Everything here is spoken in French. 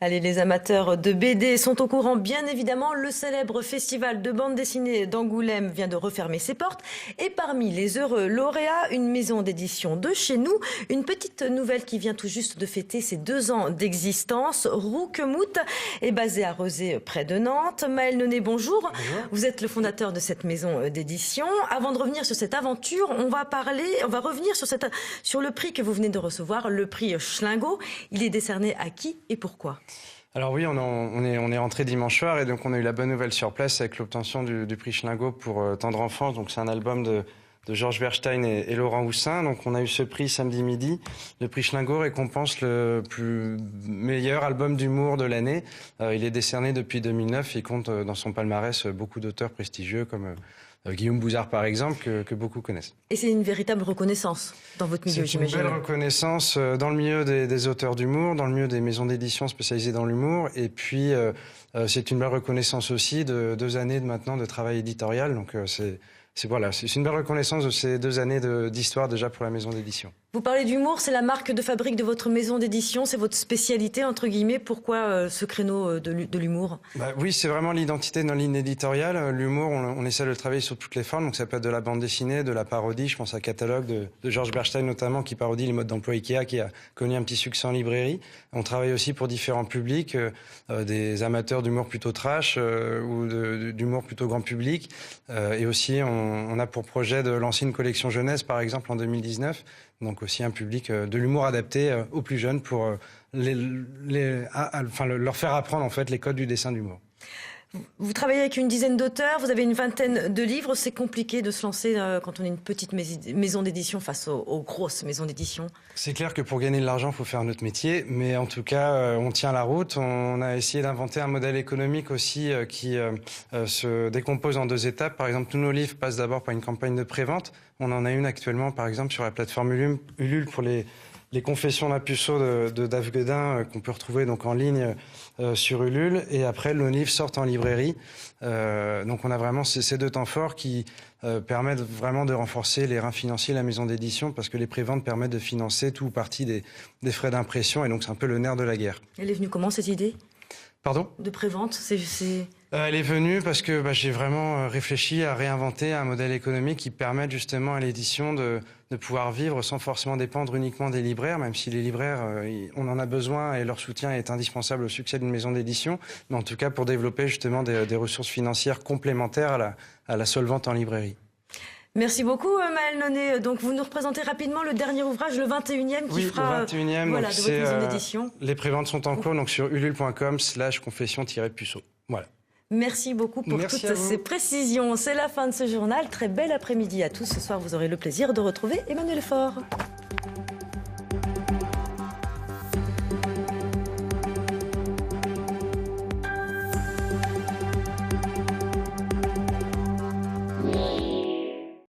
Allez, les amateurs de BD sont au courant, bien évidemment. Le célèbre festival de bande dessinée d'Angoulême vient de refermer ses portes. Et parmi les heureux lauréats, une maison d'édition de chez nous. Une petite nouvelle qui vient tout juste de fêter ses 2 ans d'existence. Rouquemout est basée à Rezé, près de Nantes. Maël Nonnet, bonjour. Bonjour. Vous êtes le fondateur de cette maison d'édition. Avant de revenir sur cette aventure, on va revenir sur le prix que vous venez de recevoir, le prix Schlingo. Il est décerné à qui et pourquoi ? Alors oui, on est rentré dimanche soir et donc on a eu la bonne nouvelle sur place avec l'obtention du prix Schlingo pour Tendre Enfance. Donc c'est un album de Georges Bernstein et Laurent Houssin. Donc on a eu ce prix samedi midi. Le prix Schlingo récompense le meilleur album d'humour de l'année. Il est décerné depuis 2009 et compte dans son palmarès beaucoup d'auteurs prestigieux comme Guillaume Bouzard par exemple, que beaucoup connaissent. Et c'est une véritable reconnaissance dans votre milieu, j'imagine. C'est une belle reconnaissance dans le milieu des auteurs d'humour, dans le milieu des maisons d'édition spécialisées dans l'humour. Et puis c'est une belle reconnaissance aussi de 2 années maintenant de travail éditorial. Donc c'est une belle reconnaissance de ces 2 années d'histoire déjà pour la maison d'édition. Vous parlez d'humour, c'est la marque de fabrique de votre maison d'édition, c'est votre spécialité, entre guillemets. Pourquoi ce créneau de l'humour ? Oui, c'est vraiment l'identité de notre ligne éditoriale. L'humour, on essaie de le travailler sur toutes les formes. Donc ça peut être de la bande dessinée, de la parodie. Je pense à Catalogue de Georges Bernstein notamment, qui parodie les modes d'emploi Ikea, qui a connu un petit succès en librairie. On travaille aussi pour différents publics, des amateurs d'humour plutôt trash ou d'humour plutôt grand public. Et aussi, on a pour projet de lancer une collection jeunesse, par exemple, en 2019. Donc aussi un public de l'humour adapté aux plus jeunes pour leur faire apprendre en fait les codes du dessin d'humour. Vous travaillez avec une dizaine d'auteurs, vous avez une vingtaine de livres. C'est compliqué de se lancer quand on est une petite maison d'édition face aux grosses maisons d'édition. C'est clair que pour gagner de l'argent, il faut faire notre métier. Mais en tout cas, on tient la route. On a essayé d'inventer un modèle économique aussi qui se décompose en 2 étapes. Par exemple, tous nos livres passent d'abord par une campagne de prévente. On en a une actuellement, par exemple, sur la plateforme Ulule pour les confessions d'un puceau de Dave Guedin qu'on peut retrouver donc en ligne sur Ulule. Et après, nos livres sortent en librairie. Donc on a vraiment ces 2 temps forts qui permettent vraiment de renforcer les reins financiers de la maison d'édition parce que les préventes permettent de financer tout ou partie des frais d'impression. Et donc c'est un peu le nerf de la guerre. Elle est venue comment cette idée ? Pardon ? De prévente, Elle est venue parce que j'ai vraiment réfléchi à réinventer un modèle économique qui permette justement à l'édition de pouvoir vivre sans forcément dépendre uniquement des libraires, même si les libraires, on en a besoin et leur soutien est indispensable au succès d'une maison d'édition, mais en tout cas pour développer justement des ressources financières complémentaires à la seule vente en librairie. Merci beaucoup Maël Nonnet. Donc vous nous représentez rapidement le dernier ouvrage, le 21e qui fera le 21e, de votre maison d'édition. Les préventes sont en cours donc sur ulule.com/confession-puceau. Voilà. Merci beaucoup pour toutes ces précisions. C'est la fin de ce journal. Très bel après-midi à tous. Ce soir, vous aurez le plaisir de retrouver Emmanuel Faure.